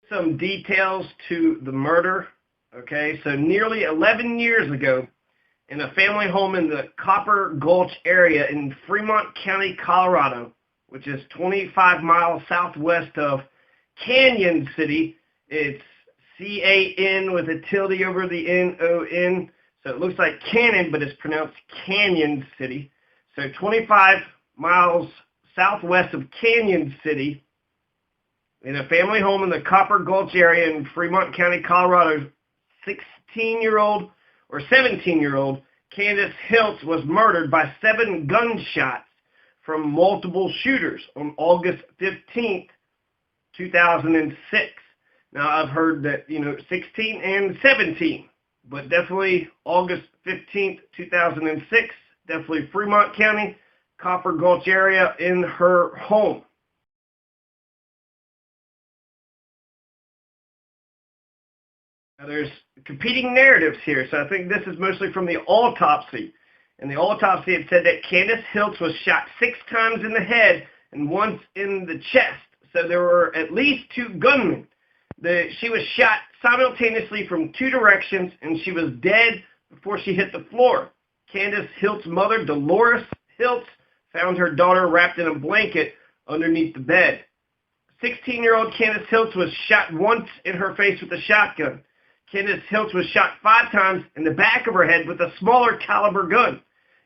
Some details to the murder. Okay, so nearly 11 years ago, in a family home in the Copper Gulch area in Fremont County, Colorado, which is 25 miles southwest of Canon City. It's C-A-N with a tilde over the N-O-N. So it looks like Cannon, but it's pronounced Canon City. So 25 miles southwest of Canon City, in a family home in the Copper Gulch area in Fremont County, Colorado, 16-year-old or 17-year-old Candace Hiltz was murdered by 7 gunshots from multiple shooters on August 15th, 2006. Now, I've heard that, 16 and 17, but definitely August 15th, 2006, definitely Fremont County, Copper Gulch area in her home. Now, there's competing narratives here, so I think this is mostly from the autopsy. In the autopsy, it said that Candace Hiltz was shot 6 times in the head and once in the chest. So there were at least 2 gunmen. She was shot simultaneously from 2 directions, and she was dead before she hit the floor. Candace Hiltz's mother, Dolores Hiltz, found her daughter wrapped in a blanket underneath the bed. 16-year-old Candace Hiltz was shot once in her face with a shotgun. Candace Hiltz was shot 5 times in the back of her head with a smaller caliber gun.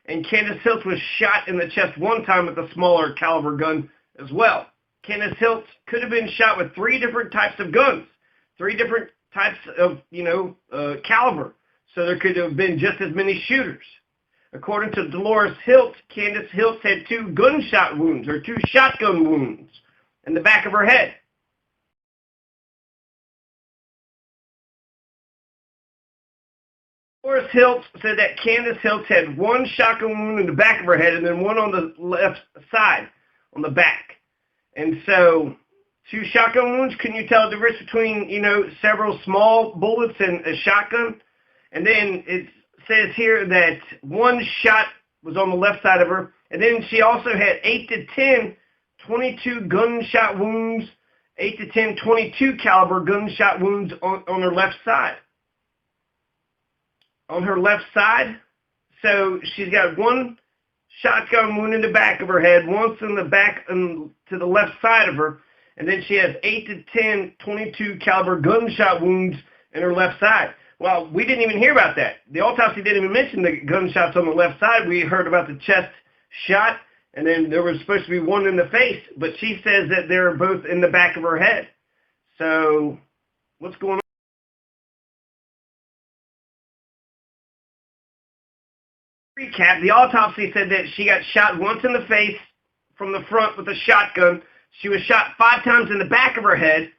And Candace Hiltz was shot in the chest 1 time with a smaller caliber gun as well. Candace Hiltz could have been shot with 3 different types of guns, 3 different types of, caliber. So there could have been just as many shooters. According to Dolores Hiltz, Candace Hiltz had 2 gunshot wounds, or 2 shotgun wounds, in the back of her head. Dolores Hiltz said that Candace Hiltz had 1 shotgun wound in the back of her head and then 1 on the left side, on the back. And so, 2 shotgun wounds, can you tell the difference between, several small bullets and a shotgun? And then it says here that 1 shot was on the left side of her, and then she also had 8 to 10 22 gunshot wounds, 8 to 10 22 caliber gunshot wounds on her left side. On her left side, so she's got 1 shotgun wound in the back of her head, once in the back and to the left side of her, and then she has 8 to 10 22 caliber gunshot wounds in her left side. Well, we didn't even hear about that. The autopsy didn't even mention the gunshots on the left side. We heard about the chest shot, and then there was supposed to be 1 in the face, but she says that they're both in the back of her head. So, what's going on? Recap, the autopsy said that she got shot once in the face from the front with a shotgun. She was shot 5 times in the back of her head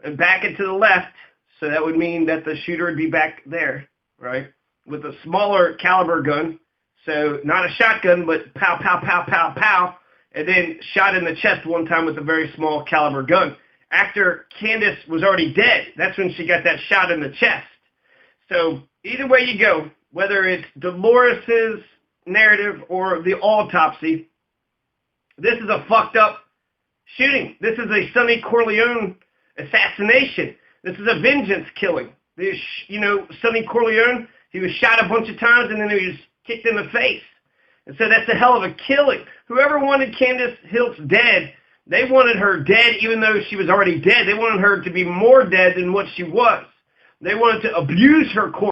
and back and to the left, so that would mean that the shooter would be back there, right, with a smaller caliber gun. So not a shotgun, but pow, pow, pow, pow, pow, and then shot in the chest 1 time with a very small caliber gun. After Candace was already dead, that's when she got that shot in the chest. So either way you go, whether it's Dolores' narrative or the autopsy, this is a fucked up shooting. This is a Sonny Corleone assassination. This is a vengeance killing. Sonny Corleone, he was shot a bunch of times and then he was kicked in the face. And so that's a hell of a killing. Whoever wanted Candace Hiltz dead, they wanted her dead even though she was already dead. They wanted her to be more dead than what she was. They wanted to abuse her corpse.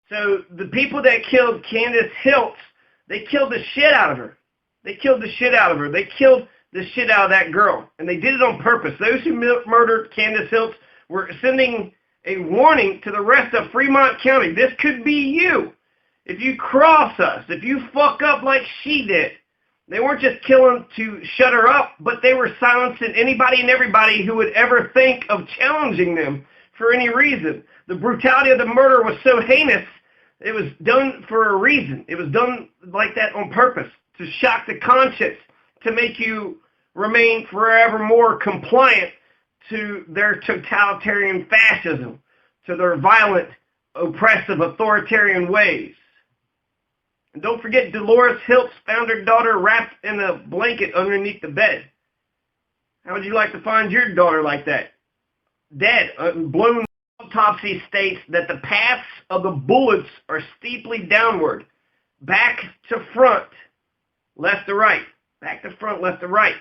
So the people that killed Candace Hiltz, they killed the shit out of her. They killed the shit out of her. They killed the shit out of that girl. And they did it on purpose. Those who murdered Candace Hiltz were sending a warning to the rest of Fremont County. This could be you. If you cross us, if you fuck up like she did. They weren't just killing to shut her up, but they were silencing anybody and everybody who would ever think of challenging them for any reason. The brutality of the murder was so heinous, it was done for a reason. It was done like that on purpose, to shock the conscience, to make you remain forevermore compliant to their totalitarian fascism, to their violent, oppressive, authoritarian ways. And don't forget, Dolores Hiltz found her daughter wrapped in a blanket underneath the bed. How would you like to find your daughter like that? Dead, blown. Autopsy states that the paths of the bullets are steeply downward, back to front, left to right, back to front, left to right.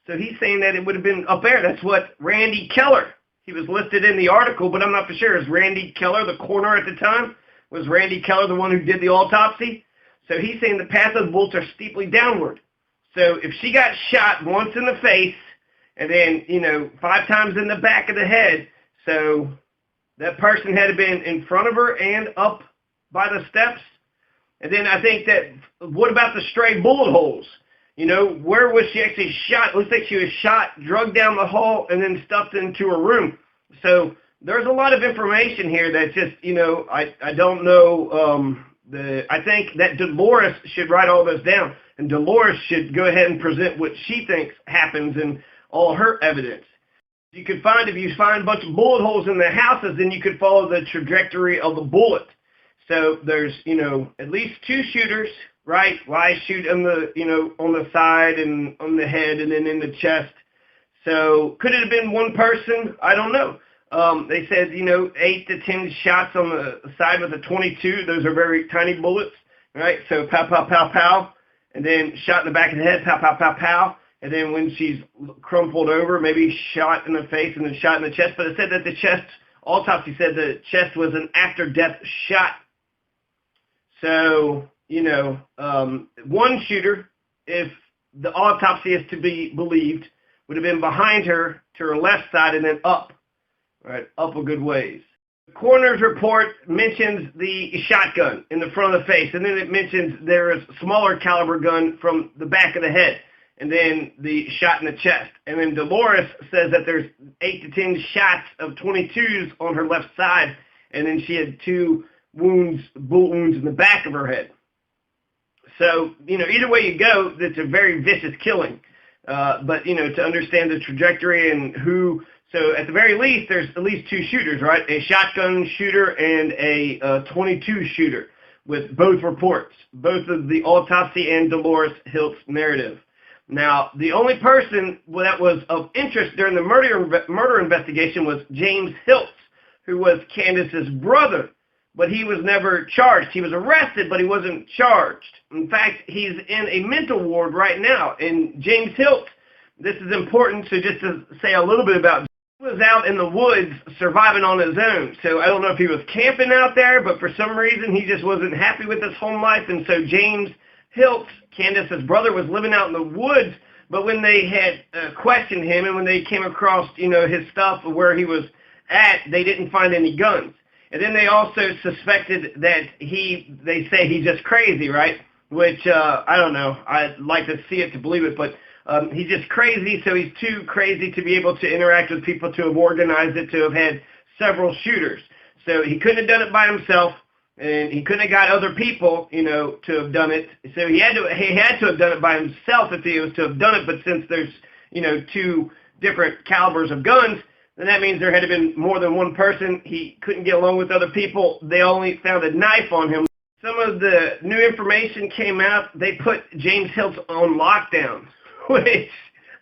So he's saying that it would have been up there. That's what Randy Keller, he was listed in the article, but I'm not for sure. Is Randy Keller the coroner at the time? Was Randy Keller the one who did the autopsy? So he's saying the path of the bullets are steeply downward. So if she got shot once in the face and then, 5 times in the back of the head, so that person had to been in front of her and up by the steps. And then I think that, what about the stray bullet holes? Where was she actually shot? It looks like she was shot, drugged down the hall, and then stuffed into a room. So there's a lot of information here that just, I don't know. I think that Dolores should write all this down. And Dolores should go ahead and present what she thinks happens and all her evidence. You could find, if you find a bunch of bullet holes in the houses, then you could follow the trajectory of the bullet. So there's, at least 2 shooters, right? Why shoot on the, on the side and on the head and then in the chest? So could it have been one person? I don't know. They said, 8 to 10 shots on the side with a .22. Those are very tiny bullets, right? So pow, pow, pow, pow. And then shot in the back of the head, pow, pow, pow, pow. And then when she's crumpled over, maybe shot in the face and then shot in the chest. But it said that the chest, autopsy said the chest was an after-death shot. So, one shooter, if the autopsy is to be believed, would have been behind her to her left side and then up, right, up a good ways. The coroner's report mentions the shotgun in the front of the face, and then it mentions there is a smaller caliber gun from the back of the head, and then the shot in the chest. And then Dolores says that there's 8 to 10 shots of .22s on her left side, and then she had 2 wounds, bullet wounds in the back of her head. So, either way you go, it's a very vicious killing. But, to understand the trajectory and who, so at the very least, there's at least 2 shooters, right? A shotgun shooter and a .22 shooter with both reports, both of the autopsy and Dolores Hiltz narrative. Now, the only person that was of interest during the murder investigation was James Hiltz, who was Candace's brother, but he was never charged. He was arrested, but he wasn't charged. In fact, he's in a mental ward right now. And James Hiltz, this is important, so just to say a little bit about him, he was out in the woods surviving on his own. So I don't know if he was camping out there, but for some reason he just wasn't happy with his home life, and so James Hiltz, Candace's brother, was living out in the woods, but when they had questioned him and when they came across, his stuff where he was at, they didn't find any guns. And then they also suspected that they say he's just crazy, right? Which, I don't know. I'd like to see it to believe it, but he's just crazy, so he's too crazy to be able to interact with people, to have organized it, to have had several shooters. So he couldn't have done it by himself, and he couldn't have got other people, to have done it. So he had to have done it by himself if he was to have done it, but since there's, 2 different calibers of guns, then that means there had to have been more than one person. He couldn't get along with other people. They only found a knife on him. Some of the new information came out. They put James Hiltz on lockdown, which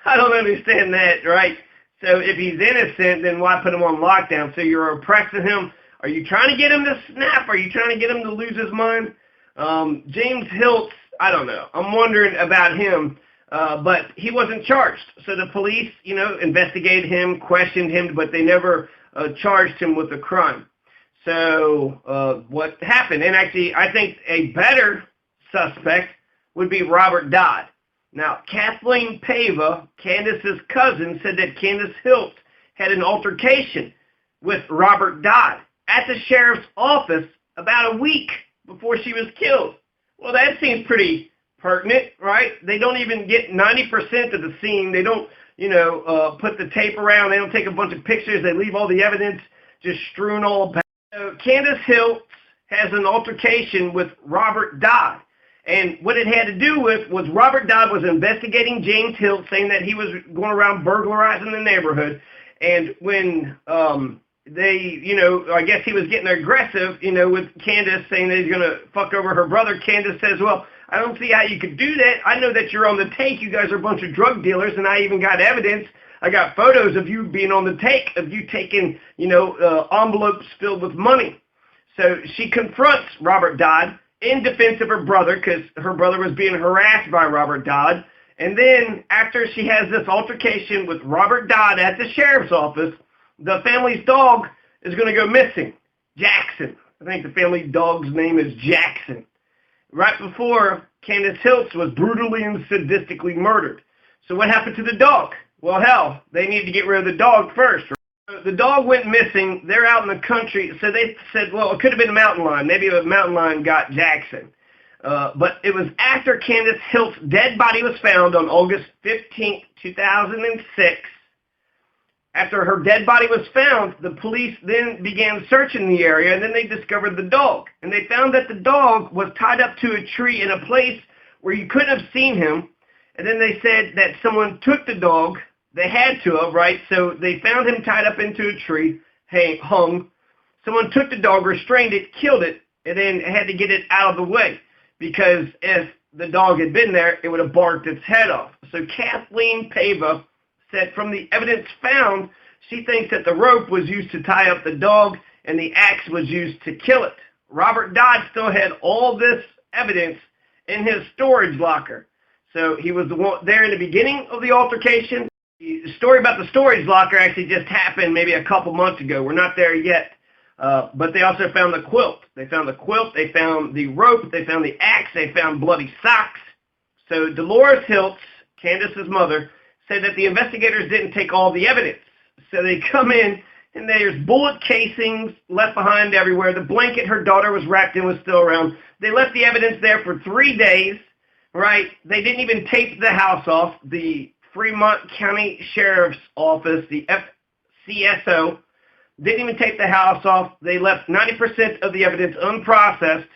I don't understand that, right? So if he's innocent, then why put him on lockdown? So you're oppressing him. Are you trying to get him to snap? Are you trying to get him to lose his mind? James Hiltz, I don't know. I'm wondering about him. But he wasn't charged. So the police, investigated him, questioned him, but they never charged him with a crime. So what happened? And actually, I think a better suspect would be Robert Dodd. Now, Kathleen Pava, Candace's cousin, said that Candace Hiltz had an altercation with Robert Dodd at the sheriff's office about a week before she was killed. Well, that seems pretty pertinent, right? They don't even get 90% of the scene. They don't, put the tape around. They don't take a bunch of pictures. They leave all the evidence just strewn all about. So Candace Hiltz has an altercation with Robert Dodd. And what it had to do with was Robert Dodd was investigating James Hiltz, saying that he was going around burglarizing the neighborhood. And when I guess he was getting aggressive, with Candace saying that he's going to fuck over her brother. Candace says, well, I don't see how you could do that. I know that you're on the take. You guys are a bunch of drug dealers, and I even got evidence. I got photos of you being on the take, of you taking, envelopes filled with money. So she confronts Robert Dodd in defense of her brother, because her brother was being harassed by Robert Dodd. And then after she has this altercation with Robert Dodd at the sheriff's office, the family's dog is going to go missing. Jackson. I think the family dog's name is Jackson. Right before Candace Hiltz was brutally and sadistically murdered. So what happened to the dog? Well, hell, they need to get rid of the dog first. The dog went missing. They're out in the country. So they said, well, it could have been a mountain lion. Maybe a mountain lion got Jackson. But it was after Candace Hiltz's dead body was found on August 15, 2006. After her dead body was found, the police then began searching the area, and then they discovered the dog. And they found that the dog was tied up to a tree in a place where you couldn't have seen him. And then they said that someone took the dog. They had to have, right? So they found him tied up into a tree, hung. Someone took the dog, restrained it, killed it, and then had to get it out of the way. Because if the dog had been there, it would have barked its head off. So Kathleen Pava said from the evidence found, she thinks that the rope was used to tie up the dog and the axe was used to kill it. Robert Dodd still had all this evidence in his storage locker. So he was the one there in the beginning of the altercation. The story about the storage locker actually just happened maybe a couple months ago. We're not there yet. But they also found the quilt. They found the quilt, they found the rope, they found the axe, they found bloody socks. So Dolores Hiltz, Candace's mother, said that the investigators didn't take all the evidence. So they come in, and there's bullet casings left behind everywhere. The blanket her daughter was wrapped in was still around. They left the evidence there for 3 days, right? They didn't even tape the house off. The Fremont County Sheriff's Office, the FCSO, didn't even take the house off. They left 90% of the evidence unprocessed.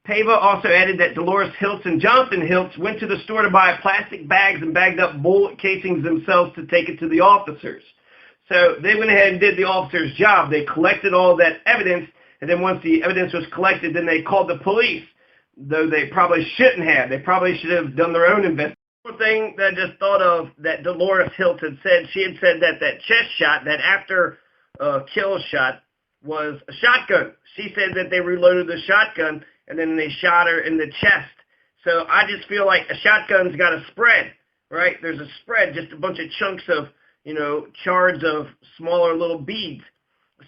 Pava also added that Dolores Hiltz and Jonathan Hiltz went to the store to buy plastic bags and bagged up bullet casings themselves to take it to the officers. So they went ahead and did the officer's job. They collected all that evidence, and then once the evidence was collected, then they called the police, though they probably shouldn't have. They probably should have done their own investigation. One thing that I just thought of that Dolores Hiltz had said, she had said that that chest shot, that after kill shot, was a shotgun. She said that they reloaded the shotgun, and then they shot her in the chest. So I just feel like a shotgun's got a spread, right? There's a spread, just a bunch of chunks of, shards of smaller little beads.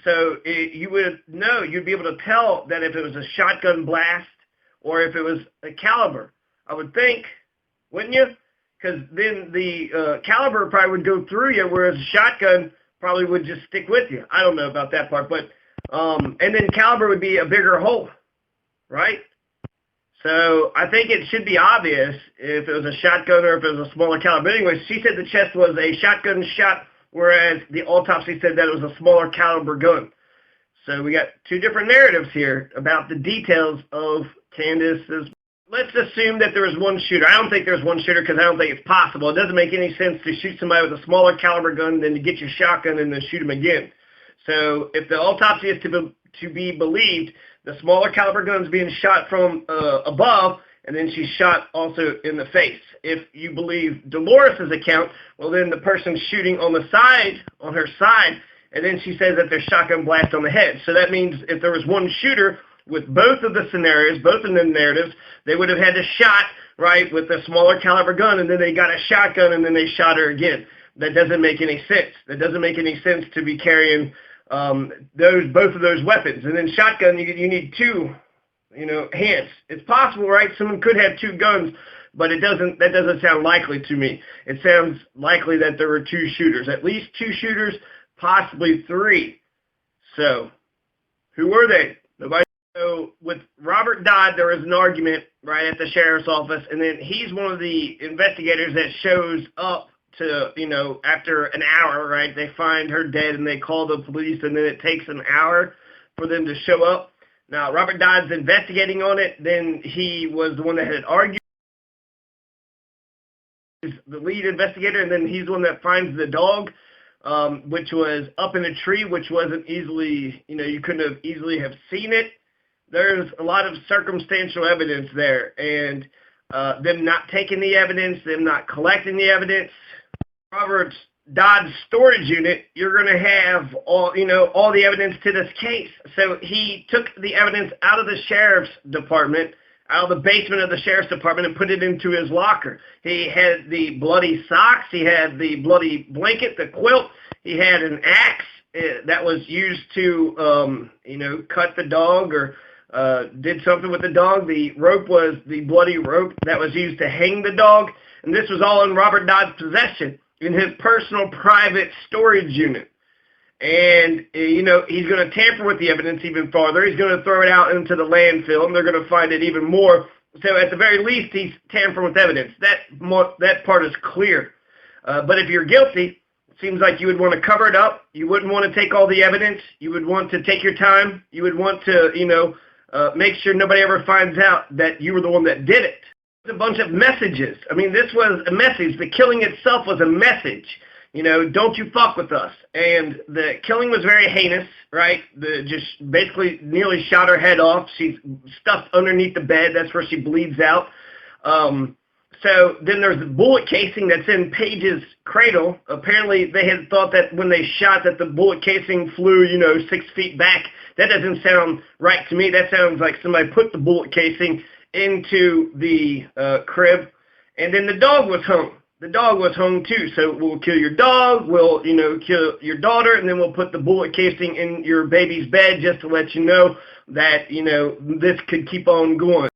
So you would know, you'd be able to tell that if it was a shotgun blast or if it was a caliber. I would think, wouldn't you? Because then the caliber probably would go through you, whereas a shotgun probably would just stick with you. I don't know about that part, but and then caliber would be a bigger hole, right? So I think it should be obvious if it was a shotgun or if it was a smaller caliber. But anyway, she said the chest was a shotgun shot, whereas the autopsy said that it was a smaller caliber gun. So we got two different narratives here about the details of Candace's. Let's assume that there was one shooter. I don't think there's one shooter because I don't think it's possible. It doesn't make any sense to shoot somebody with a smaller caliber gun than to get your shotgun and then shoot him again. So if the autopsy is to be believed, the smaller caliber gun is being shot from above, and then she's shot also in the face. If you believe Dolores' account, well then the person's shooting on the side, on her side, and then she says that there's shotgun blast on the head. So that means if there was one shooter, with both of the scenarios, both of the narratives, they would have had a shot, right, with a smaller caliber gun, and then they got a shotgun, and then they shot her again. That doesn't make any sense. That doesn't make any sense to be carrying both of those weapons. And then shotgun, you need two, hands. It's possible, right? Someone could have two guns, but that doesn't sound likely to me. It sounds likely that there were two shooters, at least two shooters, possibly three. So, who were they? Nobody. So with Robert Dodd, there was an argument right at the sheriff's office, and then he's one of the investigators that shows up to, after an hour, right? They find her dead, and they call the police, and then it takes an hour for them to show up. Now, Robert Dodd's investigating on it. Then he was the one that had argued. He's the lead investigator, and then he's the one that finds the dog. which was up in a tree, which wasn't easily, you couldn't have easily have seen it. There's a lot of circumstantial evidence there, and them not taking the evidence, them not collecting the evidence. Robert Dodd's storage unit, you're going to have all the evidence to this case. So he took the evidence out of the sheriff's department, out of the basement of the sheriff's department, and put it into his locker. He had the bloody socks, he had the bloody blanket, the quilt, he had an axe that was used to, cut the dog or did something with the dog. The rope was the bloody rope that was used to hang the dog, and this was all in Robert Dodd's possession in his personal private storage unit. And, he's going to tamper with the evidence even farther. He's going to throw it out into the landfill, and they're going to find it even more. So at the very least, he's tampering with evidence. That part is clear. But if you're guilty, it seems like you would want to cover it up. You wouldn't want to take all the evidence. You would want to take your time. You would want to, make sure nobody ever finds out that you were the one that did it. A bunch of messages. I mean, this was a message. The killing itself was a message. Don't you fuck with us. And the killing was very heinous, right? Just basically nearly shot her head off. She's stuffed underneath the bed. That's where she bleeds out. So then there's the bullet casing that's in Paige's cradle. Apparently they had thought that when they shot that the bullet casing flew, 6 feet back. That doesn't sound right to me. That sounds like somebody put the bullet casing into the crib, and then the dog was hung. The dog was hung too. So we'll kill your dog, we'll kill your daughter, and then we'll put the bullet casing in your baby's bed just to let you know that this could keep on going.